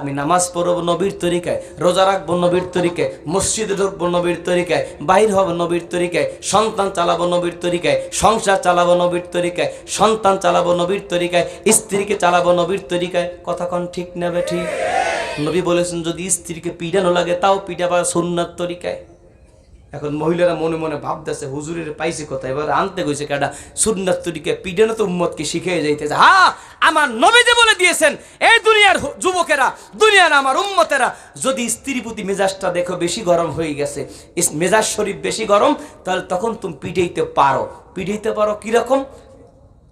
আমি নামাজ পড়ব নবীর তরিকায়, রোজা রাখবো নবীর তরিকায়, মসজিদে ঢুকবো নবীর তরিকায়, বাহির হব নবীর তরিকায়, সন্তান চালাবো নবীর তরিকায়, সংসার চালাবো নবীর তরিকায়, সন্তান চালাবো নবীর তরিকায়, স্ত্রীকে চালাবো নবীর তরিকায়। কথা কোন ঠিক না বেঠিক? নবী বলেছেন যদি স্ত্রীকে পিটানো লাগে তাও পিটাবা সুন্নাত তরিকায়। এখন মহিলারা মনে মনে ভাবতেছে হুজুরের পাইছে কথা, এবার আনতে গেছে কেডা সুন্নাত তরিকায় পিটানো তো উম্মতকে শিখিয়ে যাইতেছে। হ্যাঁ, আমার নবী যে বলে দিয়েছেন এই দুনিয়ার যুবকেরা, দুনিয়ার আমার উম্মতেরা যদি স্ত্রীর প্রতি মেজাজটা দেখো বেশি গরম হয়ে গেছে, মেজাজ শরীফ বেশি গরম, তাহলে তখন তুমি পিটাইতে পারো। পিটাইতে পারো কিরকম?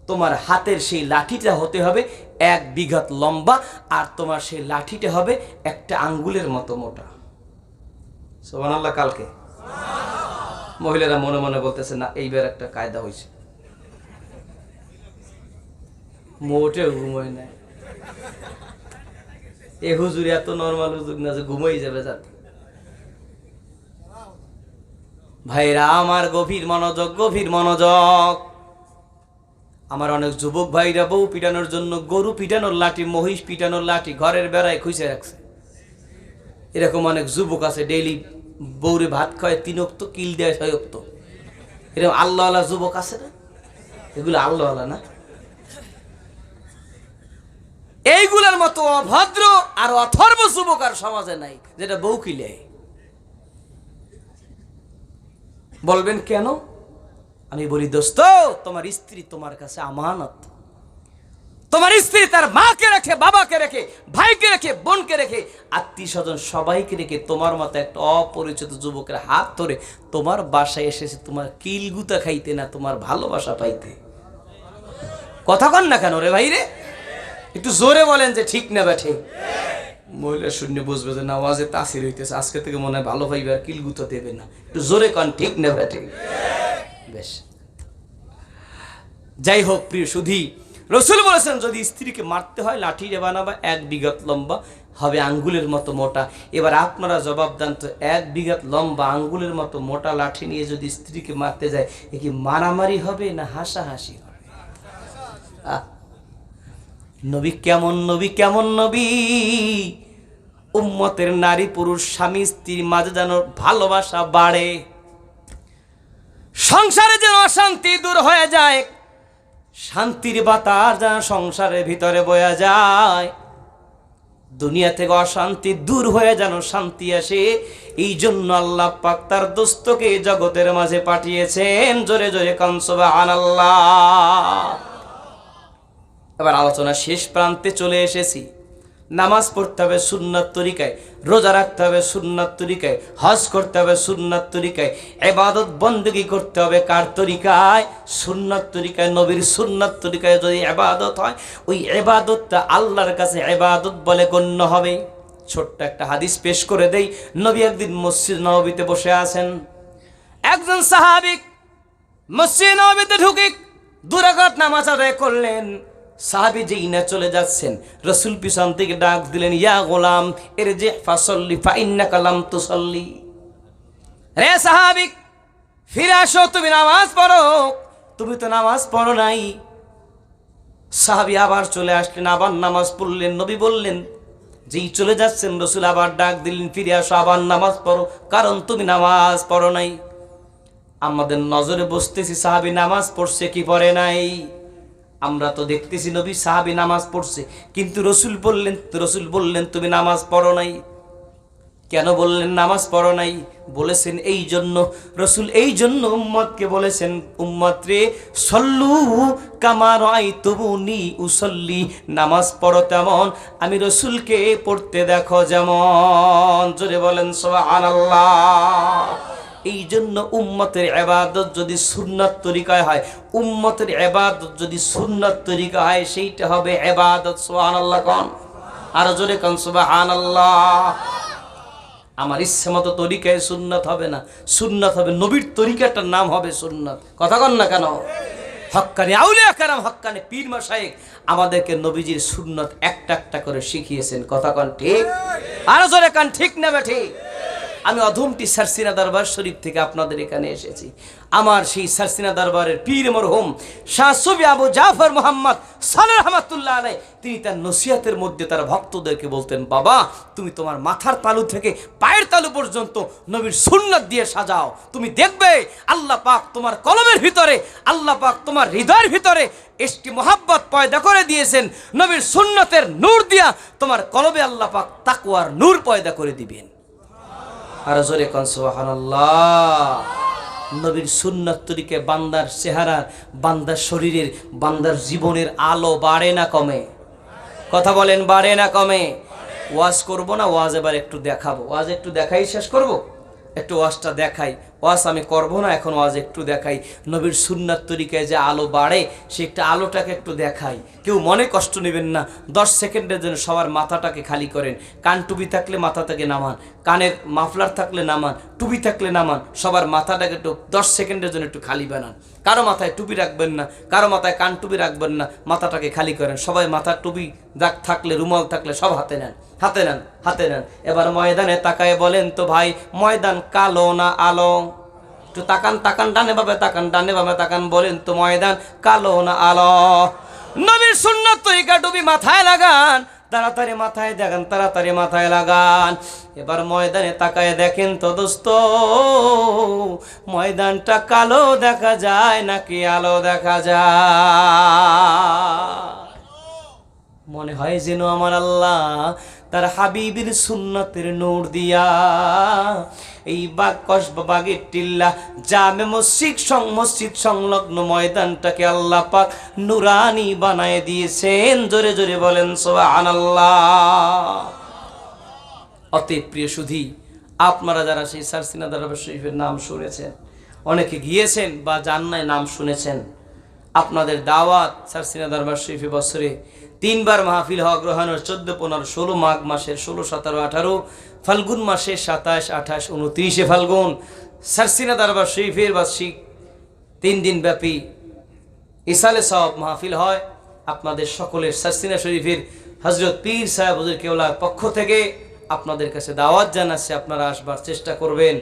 তোমার হাতের সেই লাঠিটা হতে হবে 1 বিঘা লম্বা, আর তোমার সেই লাঠিটা হবে একটা আঙ্গুলের মতো মোটা। সুবহানাল্লাহ। কালকে মহিলারা মনে মনে বলতেছে না এইবার একটা কায়দা হয়েছে, মোটে ঘুমোয় না। এ হুজুর এত নরমাল হুজুর না যে ঘুমোই যাবে যাতে। ভাইরা আমার গভীর মনোযোগ, গভীর মনোযোগ। আমার অনেক যুবক ভাইরা বউ পিটানোর জন্য গরু পিটানোর লাঠি, মহিষ পিটানোর লাঠি ঘরের বেড়ায় খুঁজে রাখছে। এরকম অনেক যুবক আছে ডেইলি বউরে ভাত খায় 3 ওয়াক্ত, কিল দেয় 6 ওয়াক্ত। এরকম আল্লাহওয়ালা যুবক আছে না? এগুলো আল্লাহওয়ালা না? এইগুলার মতো অভদ্র আর অথর্ব যুবক আর সমাজে নাই যেটা বউ কিলে। বলবেন কেন? আমি বলি দোস্ত, তোমার স্ত্রী তোমার কাছে আমানত। তোমার স্ত্রী তার মাকে রেখে, বাবাকে রেখে, ভাইকে রেখে, বোনকে রেখে, আত্মীয় স্বজন সবাইকে রেখে তোমার মতো একটা অপরিচিত যুবকের হাত ধরে তোমার বাসায় এসেছে তোমার কিলগুতা খাইতে, না তোমার ভালোবাসা পাইতে। কথা কন না কেন রে ভাই রে? একটু জোরে বলেন যে ঠিক না ব্যাঠে। মহিলা শূন্য বুঝবে যে নামাজে তাসির হইতেছে, আজকে থেকে মনে হয় ভালো ভাইবে আর কিলগুতা দেবে না। একটু জোরে কন ঠিক না ব্যাঠে। বেশ, যাই হোক প্রিয় সুধী, রসুল বলেছেন যদি স্ত্রীকে মারতে হয় লাঠি বানাবা 1 বিঘা লম্বা, হবে আঙ্গুলের মতো মোটা। এবার আপনারা জবাব দেন তো, 1 বিঘা লম্বা আঙ্গুলের মতো মোটা লাঠি নিয়ে যদি স্ত্রীকে মারতে যায়, এ কি মারামারি হবে না হাসাহাসি হবে? নবী কেমন নবী, কেমন নবী! উম্মতের নারী পুরুষ স্বামী স্ত্রীর মাঝে যেন ভালোবাসা বাড়ে, সংসারে যেন অশান্তি দূর হয়ে যায়, শান্তির বাতাস যেন সংসারের ভিতরে বয়ে যায়, দুনিয়া থেকে অশান্তি দূর হয়ে যেন শান্তি আসে। এই জন্য আল্লাহ পাক তার দোস্তকে জগতের মাঝে পাঠিয়েছেন। জোরে জোরে কান সুবহানাল্লাহ। এবার আলোচনা শেষ প্রান্তে চলে এসেছি। নামাজ পড়তে হবে সুন্নাত তরিকায়, রোজা রাখতে হবে সুন্নাত তরিকায়, হজ করতে হবে সুন্নাত তরিকায়, ইবাদত বন্দেগী করতে হবে কার তরিকায়? সুন্নাত তরিকায়। নবীর সুন্নাত তরিকায় যদি ইবাদত হয়, ওই ইবাদতটা আল্লাহর কাছে ইবাদত বলে গণ্য হবে। ছোট্ট একটা হাদিস পেশ করে দেই। নবী একদিন মসজিদ নববীতে বসে আছেন, একজন সাহাবী মসজিদ নববীতে ঢুকে 2 রাকাত নামাজ আদায় করলেন। সাহাবী যেই না চলে যাচ্ছেন, রাসূল পিছন থেকে ডাক দিলেন, ইয়া গোলাম ইরজি ফাসাল্লি ফাইন্নাকা লাম তুসাল্লি। রে সাহাবী, ফিরে আসো, তুমি নামাজ পড়ো, তুমি তো নামাজ পড়ো নাই। সাহাবী আবার চলে আসলেন, আবার নামাজ পড়লেন। নবী বললেন, যেই চলে যাচ্ছেন রাসূল আবার ডাক দিলেন, ফিরে আসো, আবার নামাজ পড়ো, কারণ তুমি নামাজ পড়ো নাই। আমাদের নজরে বসতেছি সাহাবী নামাজ পড়ছে কি পড়ে নাই। আমরা তো দেখতেছি নবী সাহাবী নামাজ পড়ছে, কিন্তু রসুল বললেন তুমি নামাজ পড়ো নাই। কেন বললেন নামাজ পড়ো নাই? বলেছেন এই জন্য, রসুল এই জন্য উম্মতকে বলেছেন, উম্মত রে সল্লু কামা রাআইতুমুনি উসাল্লি, নামাজ পড়ো তেমন আমি রসুলকে পড়তে দেখো যেমন। জোরে বলেন সুবহানাল্লাহ। এই জন্য উম্মতের ইবাদত যদি সুন্নাত তরিকায় হয়, উম্মতের ইবাদত যদি সুন্নাত তরিকা হয়, সেইটা হবে ইবাদত। সুবহানাল্লাহ কোন? আর জোরে কোন সুবহানাল্লাহ। আমার ইচ্ছে মতো তরিকায় সুন্নাত হবে না, সুন্নাত হবে নবীর তরিকাটার নাম হবে সুন্নাত। কথা কন না কেন? হক্কানি আউলিয়া কেরাম, হক্কানি পীর মাশায়েখ আমাদেরকে নবীজির সুন্নাত একটা একটা করে শিখিয়েছেন। কথা কন ঠিক? আর জোরে কান ঠিক না ঠিক? আমি অধমটি সারসিনা দরবার শরীফ থেকে আপনাদের এখানে এসেছি। আমার সেই সারসিনা দরবারের পীর মরহুম শাহ সুফি আবু জাফর মুহাম্মদ সালেহ রহমাতুল্লাহ আলাইহি তিনি তার নসিহতের মধ্যে তার ভক্তদেরকে বলতেন, বাবা তুমি তোমার মাথার তালু থেকে পায়ের তালু পর্যন্ত নবীর সুন্নাত দিয়ে সাজাও, তুমি দেখবে আল্লাহ পাক তোমার কলমের ভিতরে, আল্লাহ পাক তোমার হৃদয়ের ভিতরে ইশকে মোহাব্বত পয়দা করে দিয়েছেন। নবীর সুন্নতের নূর দিয়া তোমার কলবে আল্লাহ পাক তাকওয়ার নূর পয়দা করে দিবেন। আর জোরে কোন সুবহানাল্লাহ। নবীর সুন্নাত তরিকে বান্দার চেহারা, বান্দার শরীরের, বান্দার জীবনের আলো বাড়ে না কমে? কথা বলেন, বাড়ে না কমে? ওয়াজ করব না, ওয়াজ এবার একটু দেখাবো। ওয়াজ একটু দেখাই শেষ করব, একটু ওয়াজটা দেখাই। ওয়াজ আমি করব না, এখন ওয়াজ একটু দেখাই। নবীর সুন্নাত তরিকায় যে আলো বাড়ে সে একটা আলোটাকে একটু দেখাই। কেউ মনে কষ্ট নেবেন না, 10 সেকেন্ডের জন্য সবার মাথাটাকে খালি করেন। কান টুপি থাকলে মাথা থেকে নামান, কানের মাফলার থাকলে নামান, টুপি থাকলে নামান। সবার মাথাটাকে একটু 10 সেকেন্ডের জন্য একটু খালি বানান। কারো মাথায় টুপি রাখবেন না, কারো মাথায় কান টুপি রাখবেন না, মাথাটাকে খালি করেন। সবাই মাথার টুপি দাগ থাকলে, রুমাল থাকলে সব হাতে নেন, হাতে নেন, হাতে নেন। এবার ময়দানে তাকায় বলেন তো ভাই, ময়দান কালো না আলো? একটু তাকান, তাকান, ডানে ভাবে তাকান, ডানে ভাবে তাকান, বলেন তো ময়দান কালো না আলো? নবীর সুন্নাত তরিকা টুপি মাথায় লাগান, তাড়াতাড়ি মাথায় দেখান, তাড়াতাড়ি মাথায় লাগান। এবার ময়দানে তাকায় দেখেন তো দোস্ত, ময়দানটা কালো দেখা যায় নাকি আলো দেখা যায়? মনে হয় যেন আমার আল্লাহ তার হাবিবের সুন্নতের নূর দিয়া এই বাগের টিল্লা জামে মসজিদ সংলগ্ন ময়দানটাকে আল্লাহ পাক নুরানি বানায় দিয়েছেন। জোরে জোরে বলেন সুবহানাল্লাহ। অতএব প্রিয় সুধী, আপনারা যারা সেই সারসিনা দরবার শরীফের নাম শুনেছেন, অনেকে গিয়েছেন বা জান নাই, নাম শুনেছেন, আপনাদের দাওয়াত সারসিনা দরবার শরীফে বছরে 3 বার মাহফিল হওয়া গ্রহণের 14, 15, 16 মাঘ মাসের 16, 17, 18, ফাল্গুন মাসে 27, 28, 29 ফাল্গুন সারসিনা দরবার শরীফের বার্ষিক 3 দিন ব্যাপী ইসালে সওয়াব মাহফিল হয়। আপনাদের সকলের সারসিনা শরীফের হযরত পীর সাহেব হুজুর কেওলার পক্ষ থেকে আপনাদের কাছে দাওয়াত জানাচ্ছে, আপনারা আসবার চেষ্টা করবেন।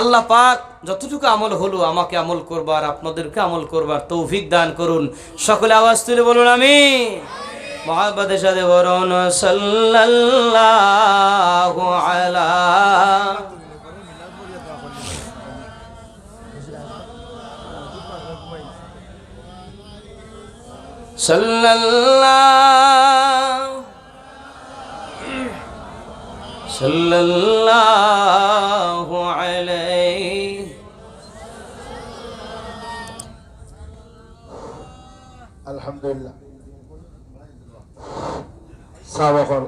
আল্লাহ পাক যতটুকু আমল হলো আমাকে আমল করবার, আপনাদেরকে আমল করবার তৌফিক দান করুন। সকলে আওয়াজ তুলে বলুন আমিন। মুহাব্বতের সাথে বলুন সাল্লাল্লাহু আলা সাল্লাল্লাহু আলাইহি। আলহামদুলিল্লাহ। সাবাকল